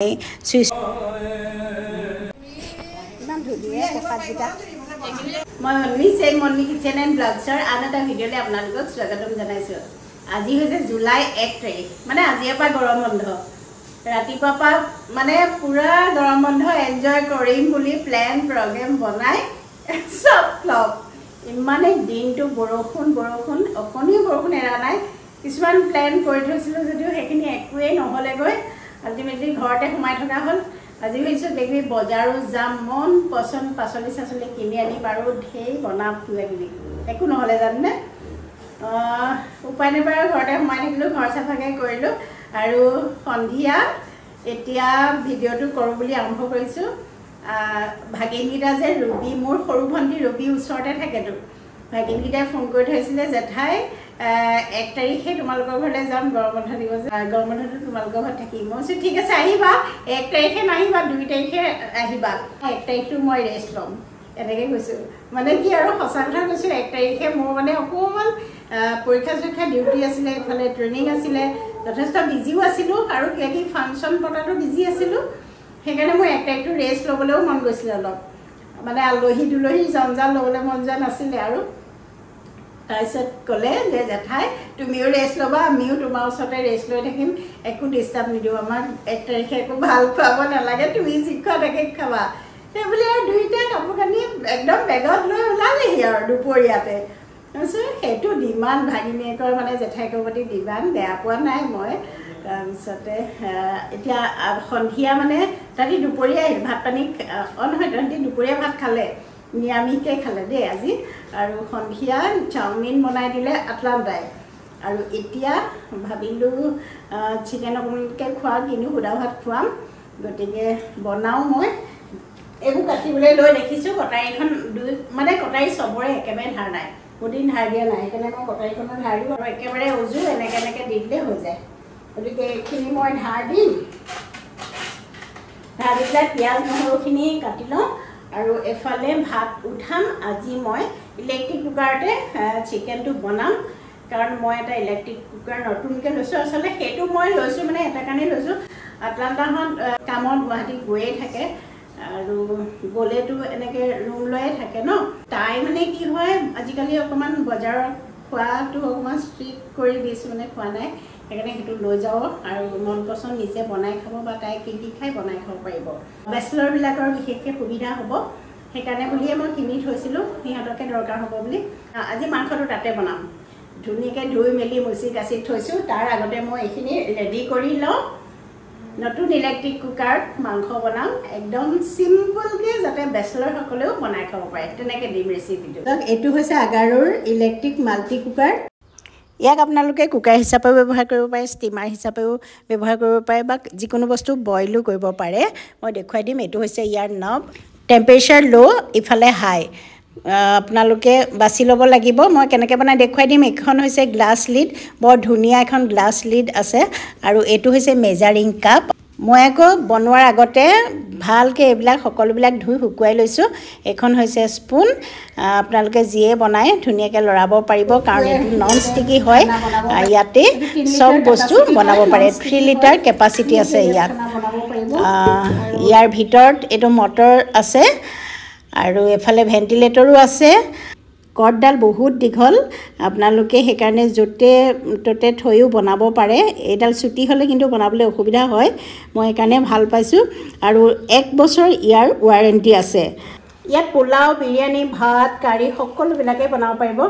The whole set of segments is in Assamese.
মই মনমি মনমি কিচেন এণ্ড ব্লগছৰ আন এটা ভিডিঅ'লৈ আপোনালোকক স্বাগতম জনাইছোঁ। আজি হৈছে জুলাই 1 তাৰিখ, মানে আজিৰ পৰা গৰম বন্ধ। ৰাতিপুৱাৰ পৰা মানে পুৰা গৰম বন্ধ এনজয় কৰিম বুলি প্লেন প্ৰগ্ৰেম বনাই চব ফ্লপ। ইমানেই দিনটো বৰষুণ অকণিও বৰষুণ এৰা নাই। কিছুমান প্লেন কৰি থৈছিলোঁ যদিও সেইখিনি একোৱেই নহ'লেগৈ। আল্টিমেটলি ঘৰতে সোমাই থকা হ'ল। আজি ভাবিছোঁ দেখি বজাৰো যাম, মন পচন্দ পাচলি চাচলি কিনি আনিম আৰু ঢেৰ বনাম কিবা কিবি। একো নহ'লে জানেনে, উপায় নাপায় আৰু ঘৰতে সোমাই থাকিলোঁ, ঘৰ চাফাকৈ কৰিলোঁ আৰু সন্ধিয়া এতিয়া ভিডিঅ'টো কৰোঁ বুলি আৰম্ভ কৰিছোঁ। ভাগিনকেইটা যে ৰুবি, মোৰ সৰু ভণ্টি ৰুবি ওচৰতে থাকেতো। ভাগিনকেইটাই ফোন কৰি থৈছিলে, জেঠাই 1 তাৰিখে তোমালোকৰ ঘৰলৈ যাম, গৰম বন্ধ দিব যে, গৰম বন্ধটো তোমালোকৰ ঘৰত থাকিম। মই কৈছোঁ ঠিক আছে আহিবা, 1 তাৰিখে নাহিবা, 2 তাৰিখে আহিবা। 1 তাৰিখটো মই ৰেষ্ট ল'ম, এনেকৈ কৈছোঁ। মানে কি আৰু সঁচা কথা কৈছোঁ, 1 তাৰিখে মোৰ মানে অকণমান পৰীক্ষা চৰীক্ষা ডিউটি আছিলে, এইফালে ট্ৰেইনিং আছিলে, যথেষ্ট বিজিও আছিলোঁ আৰু কিবা কিবি ফাংচন পতাটো বিজি আছিলোঁ। সেইকাৰণে মোৰ 1 তাৰিখটো ৰেষ্ট ল'বলৈও মন গৈছিলে অলপ, মানে আলহী দুলহী জঞ্জাল ল'বলৈ মন যোৱা নাছিলে আৰু। তাৰপিছত ক'লে যে জেঠাই তুমিও ৰেষ্ট ল'বা, আমিও তোমাৰ ওচৰতে ৰেষ্ট লৈ থাকিম, একো ডিষ্টাৰ্ব নিদিওঁ, আমাক 1 তাৰিখে একো ভাল খুৱাব নালাগে, তুমি যি খোৱা তাকে খাবা। সেইবুলি আৰু দুয়োটাই কাপোৰ কানি একদম বেগত লৈ ওলালেহি আৰু দুপৰীয়াতে। তাৰপিছত সেইটো ডিমাণ্ড ভাগিনীয়েকৰ, মানে জেঠাইকৰ প্ৰতি ডিমাণ্ড, বেয়া পোৱা নাই মই। তাৰপিছতে এতিয়া সন্ধিয়া মানে তাহাঁতি দুপৰীয়া ভাত পানী, নহয় তাহাঁতি দুপৰীয়া ভাত খালে, নিৰামিষকৈ খালে দেই আজি। আৰু সন্ধিয়া চাওমিন বনাই দিলে আটলাণ্টাই। আৰু এতিয়া ভাবিলোঁ চিকেন অকণমানকৈ খুৱাওঁ, কিনো সুদা ভাত খুৱাম, গতিকে বনাওঁ। মই এইবোৰ কাটিবলৈ লৈ দেখিছোঁ কটাৰীখন মানে কটাৰী চবৰে একেবাৰে ধাৰ নাই, বহুদিন ধাৰ দিয়া নাই, সেইকাৰণে মই কটাৰীখনত ধাৰ দিওঁ আৰু একেবাৰে উজু এনেকৈ দি দিলে হৈ যায়। গতিকে এইখিনি মই ধাৰ দিম, ধাৰ দি পেলাই পিঁয়াজ নহৰুখিনি কাটি লওঁ আৰু এফালে ভাত উঠাম। আজি মই ইলেক্ট্ৰিক কুকাৰতে চিকেনটো বনাম, কাৰণ মই এটা ইলেক্ট্ৰিক কুকাৰ নতুনকৈ লৈছোঁ। আচলতে সেইটো মই লৈছোঁ মানে এটা কাৰণেই লৈছোঁ, আটলাণ্টাহঁত কামত গুৱাহাটীত গৈয়ে থাকে আৰু গ'লেতো এনেকৈ ৰুম লৈয়ে থাকে ন। তাই মানে কি হয় আজিকালি অকণমান বজাৰত খোৱাটো অকণমান ষ্ট্ৰিক্ট কৰি দিছোঁ, মানে খোৱা নাই, সেইকাৰণে সেইটো লৈ যাওঁ আৰু মন পচন্দ নিজে বনাই খাব বা তাই কি কি খাই বনাই খাব পাৰিব। বেচেলৰবিলাকৰ বিশেষকৈ সুবিধা হ'ব, সেইকাৰণে বুলিয়ে মই কিনি থৈছিলোঁ, সিহঁতকে দৰকাৰ হ'ব বুলি। আজি মাংসটো তাতে বনাম, ধুনীয়াকৈ ধুই মেলি মুচি কাচি থৈছোঁ। তাৰ আগতে মই এইখিনি ৰেডি কৰি লওঁ। নতুন ইলেক্ট্ৰিক কুকাৰত মাংস বনাম, একদম চিম্পলকৈ, যাতে বেচেলৰসকলেও বনাই খাব পাৰে, তেনেকৈ দিম ৰেচিপিটো। এইটো হৈছে আগাৰুৰ ইলেক্ট্ৰিক মাল্টি কুকাৰ। ইয়াক আপোনালোকে কুকাৰ হিচাপেও ব্যৱহাৰ কৰিব পাৰে, ষ্টিমাৰ হিচাপেও ব্যৱহাৰ কৰিব পাৰে বা যিকোনো বস্তু বইলো কৰিব পাৰে। মই দেখুৱাই দিম। এইটো হৈছে ইয়াৰ নব, টেম্পাৰেচাৰ ল', ইফালে হাই, আপোনালোকে বাছি ল'ব লাগিব। মই কেনেকৈ বনাই দেখুৱাই দিম। এইখন হৈছে গ্লাছ লিড, বৰ ধুনীয়া এখন গ্লাছ লিড আছে আৰু এইটো হৈছে মেজাৰিং কাপ। মই আকৌ বনোৱাৰ আগতে ভালকৈ এইবিলাক সকলোবিলাক ধুই শুকুৱাই লৈছোঁ। এইখন হৈছে স্পুন, আপোনালোকে যিয়ে বনাই ধুনীয়াকৈ লৰাব পাৰিব, কাৰণ এইটো নন ষ্টিকি হয়। ইয়াতে চব বস্তু বনাব পাৰে, 3 লিটাৰ কেপাচিটি আছে ইয়াত। ইয়াৰ ভিতৰত এইটো মটৰ আছে আৰু এফালে ভেণ্টিলেটৰো আছে। কৰ্ডডাল বহুত দীঘল, আপোনালোকে সেইকাৰণে য'তে ত'তে থৈও বনাব পাৰে। এইডাল চুটি হ'লে কিন্তু বনাবলৈ অসুবিধা হয়, মই সেইকাৰণে ভাল পাইছোঁ। আৰু 1 বছৰ ইয়াৰ ৱাৰেণ্টি আছে। ইয়াত পোলাও, বিৰিয়ানী, ভাত, কাৰী সকলোবিলাকেই বনাব পাৰিব।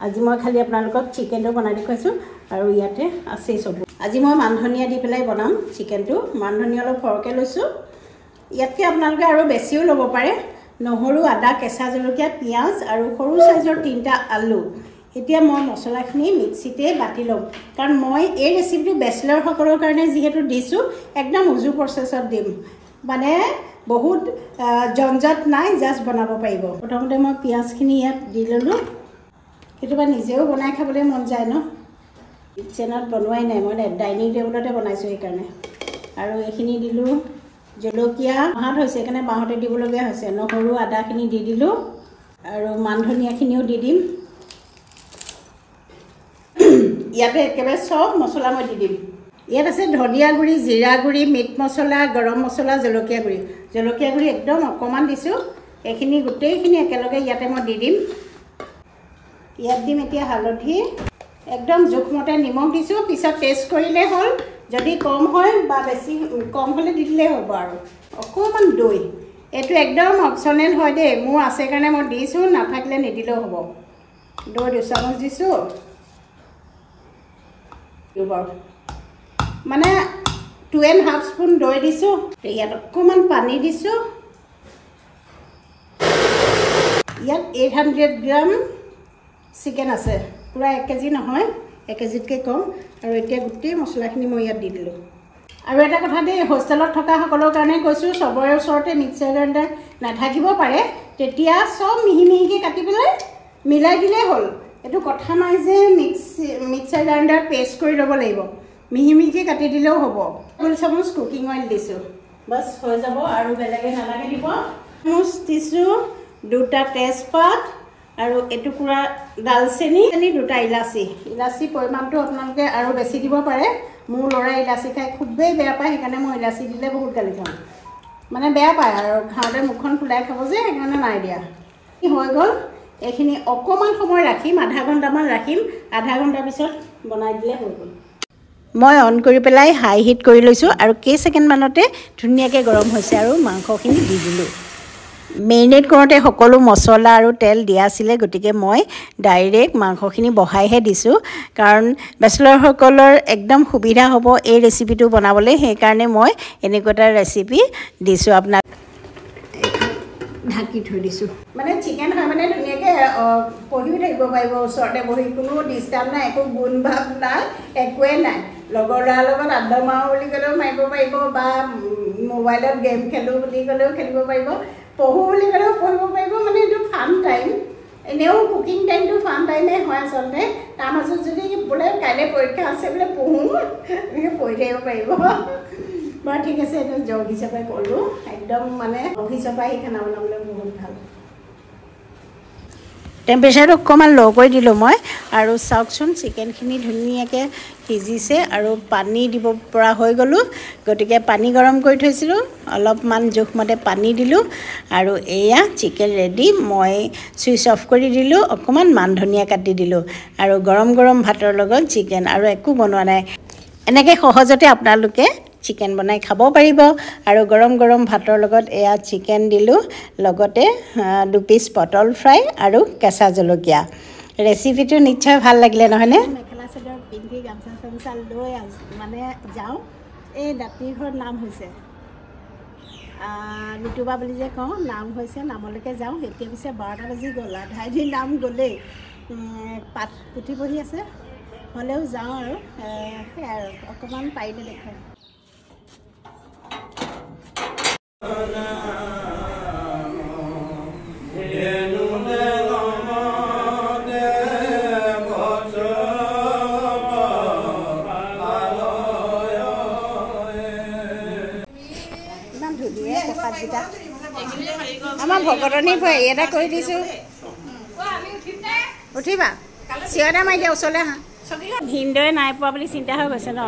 আজি মই খালি আপোনালোকক চিকেনটো বনাই দেখুৱাইছোঁ আৰু ইয়াতে আছেই চব। আজি মই মান ধনিয়া দি পেলাই বনাম চিকেনটো। মান ধনিয়া অলপ সৰহকৈ লৈছোঁ, ইয়াতকৈ আপোনালোকে আৰু বেছিও ল'ব পাৰে। নহৰু, আদা, কেঁচা জলকীয়া, পিঁয়াজ আৰু সৰু চাইজৰ 3টা আলু। এতিয়া মই মছলাখিনি মিক্সিতে বাতি ল'ম, কাৰণ মই এই ৰেচিপিটো বেচেলৰসকলৰ কাৰণে যিহেতু দিছোঁ, একদম উজু প্ৰচেছত দিম, মানে বহুত জঞ্জট নাই, জাষ্ট বনাব পাৰিব। প্ৰথমতে মই পিঁয়াজখিনি ইয়াত দি ল'লোঁ। কেতিয়াবা নিজেও বনাই খাবলৈ মন যায় ন, কিটচেনত বনোৱাই নাই, মই ডাইনিং টেবুলতে বনাইছোঁ সেইকাৰণে। আৰু এইখিনি দিলোঁ। জলকীয়া বাঁহত হৈছে, সেইকাৰণে বাঁহতে দিবলগীয়া হৈছে। নহৰু আদাখিনি দি দিলোঁ আৰু মান ধনিয়াখিনিও দি দিম। ইয়াতে একেবাৰে চব মছলা মই দি দিম। ইয়াত আছে ধনিয়া গুড়ি, জিৰা গুড়ি, মিট মছলা, গৰম মছলা, জলকীয়া গুড়ি একদম অকণমান দিছোঁ। এইখিনি গোটেইখিনি একেলগে ইয়াতে মই দি দিম। ইয়াত দিম এতিয়া হালধি, একদম জোখমতে নিমখ দিছোঁ। পিছত টেষ্ট কৰিলে হ'ল, যদি কম হয় বা বেছি কম হ'লে দি দিলেই হ'ব। আৰু অকণমান দৈ, এইটো একদম অপশ্যনেল হয় দেই, মোৰ আছে কাৰণে মই দিছোঁ, নাথাকিলে নিদিলেও হ'ব। দৈ 2 চামুচ দিছোঁ বাৰু, মানে 2.5 স্পুন দৈ দিছোঁ। ইয়াত অকণমান পানী দিছোঁ। ইয়াত 800 গ্ৰাম চিকেন আছে, পূৰা 1 কেজি নহয়, 1 কেজিতকৈ কম। আৰু এতিয়া গোটেই মছলাখিনি মই ইয়াত দি দিলোঁ। আৰু এটা কথা দেই, হোষ্টেলত থকা সকলৰ কাৰণে কৈছোঁ, চবৰে ওচৰতে মিক্সাৰ গ্ৰাইণ্ডাৰ নাথাকিব পাৰে, তেতিয়া চব মিহি মিহিকৈ কাটি পেলাই মিলাই দিলেই হ'ল। এইটো কথা নাই যে মিক্সাৰ গ্ৰাইণ্ডাৰ পেষ্ট কৰি ল'ব লাগিব, মিহি মিহিকৈ কাটি দিলেও হ'ব। 2 চামুচ কুকিং অইল দিছোঁ, বাছ হৈ যাব আৰু বেলেগে নালাগে দিব। চামুচ দিছোঁ 2টা তেজপাত আৰু এটুকুৰা ডালচেনি, 2টা ইলাচি পৰিমাণটো আপোনালোকে আৰু বেছি দিব পাৰে। মোৰ ল'ৰাই ইলাচি খাই খুবেই বেয়া পায়, সেইকাৰণে মই ইলাচি দিলে বহুত গালি খাওঁ, মানে বেয়া পায় আৰু খাওঁতে মুখখন ফুলাই খাব যে, সেইকাৰণে নাই দিয়া। হৈ গ'ল, এইখিনি অকণমান সময় ৰাখিম, আধা ঘণ্টামান ৰাখিম, আধা ঘণ্টাৰ পিছত বনাই দিলে হৈ গ'ল। মই অন কৰি পেলাই হাই হিট কৰি লৈছোঁ আৰু কেইছেকেণ্ডমানতে ধুনীয়াকৈ গৰম হৈছে আৰু মাংসখিনি দি দিলোঁ। মেৰিনেট কৰোঁতে সকলো মছলা আৰু তেল দিয়া আছিলে, গতিকে মই ডাইৰেক্ট মাংসখিনি বহাইহে দিছোঁ, কাৰণ বেচেলৰসকলৰ একদম সুবিধা হ'ব এই ৰেচিপিটো বনাবলৈ, সেইকাৰণে মই এনেকুৱা এটা ৰেচিপি দিছোঁ। আপোনাক ঢাকি থৈ দিছোঁ, মানে চিকেন হয় মানে ধুনীয়াকৈ পঢ়িও থাকিব পাৰিব, ওচৰতে বহি, কোনো ডিষ্টাৰ্ব নাই, একো গুণ ভাৱ নাই, একোৱেই নাই। লগৰ ল'ৰাৰ লগত আড্ডা মাৰোঁ বুলি ক'লেও মাৰিব পাৰিব, বা মোবাইলত গেম খেলোঁ বুলি ক'লেও খেলিব পাৰিব, পঢ়োঁ বুলি ক'লেও পঢ়িব পাৰিব। মানে এইটো ফান টাইম, এনেও কুকিং টাইমটো ফান টাইমেই হয় আচলতে। তাৰ মাজত যদি বোলে কাইলৈ পৰীক্ষা আছে বোলে পঢ়োঁ, এনেকৈ পঢ়ি থাকিব পাৰিব। বাৰু ঠিক আছে, এইটো জগ হিচাপে ক'লোঁ, একদম মানে জগ হিচাপে আহি খানা বনাবলৈ বহুত ভাল। টেম্পাৰেচাৰটো অকণমান ল' কৰি দিলোঁ মই, আৰু চাওকচোন চিকেনখিনি ধুনীয়াকৈ সিজিছে আৰু পানী দিব পৰা হৈ গ'লোঁ। গতিকে পানী গৰম কৰি থৈছিলোঁ, অলপমান জোখমতে পানী দিলোঁ আৰু এয়া চিকেন ৰেডি। মই চুইচ অফ কৰি দিলোঁ, অকণমান মান ধনিয়া কাটি দিলোঁ আৰু গৰম গৰম ভাতৰ লগত চিকেন, আৰু একো বনোৱা নাই। এনেকৈ সহজতে আপোনালোকে চিকেন বনাই খাব পাৰিব। আৰু গৰম গৰম ভাতৰ লগত এয়া চিকেন দিলোঁ, লগতে 2 পিচ পটল ফ্ৰাই আৰু কেঁচা জলকীয়া। ৰেচিপিটো নিশ্চয় ভাল লাগিলে নহয়নে? মেখেলা চাদৰ পিন্ধি গামোচা চামোচা লৈ মানে যাওঁ। এই দাঁতিৰ ঘৰত নাম হৈছে লুটুবা বুলি যে কওঁ, নাম হৈছে, নামলৈকে যাওঁ। এতিয়া পিছে 12টা বাজি গ'ল, আধাই দিন নাম গ'লেই, পাঠ পুথি পঢ়ি আছে, হ'লেও যাওঁ আৰু সেয়াই আৰু অকণমান পাৰিলে দেখুৱাই। ইমান ধুনীয়া প্ৰসাদকেইটা, আমাৰ ভকতনী এটা কৰি দিছোঁ। উঠিবা, চিঞৰতে মাৰি দিয়া, ওচৰলৈ আহা। ভিনদৈ নাই পোৱা বুলি চিন্তা হৈ গৈছে ন?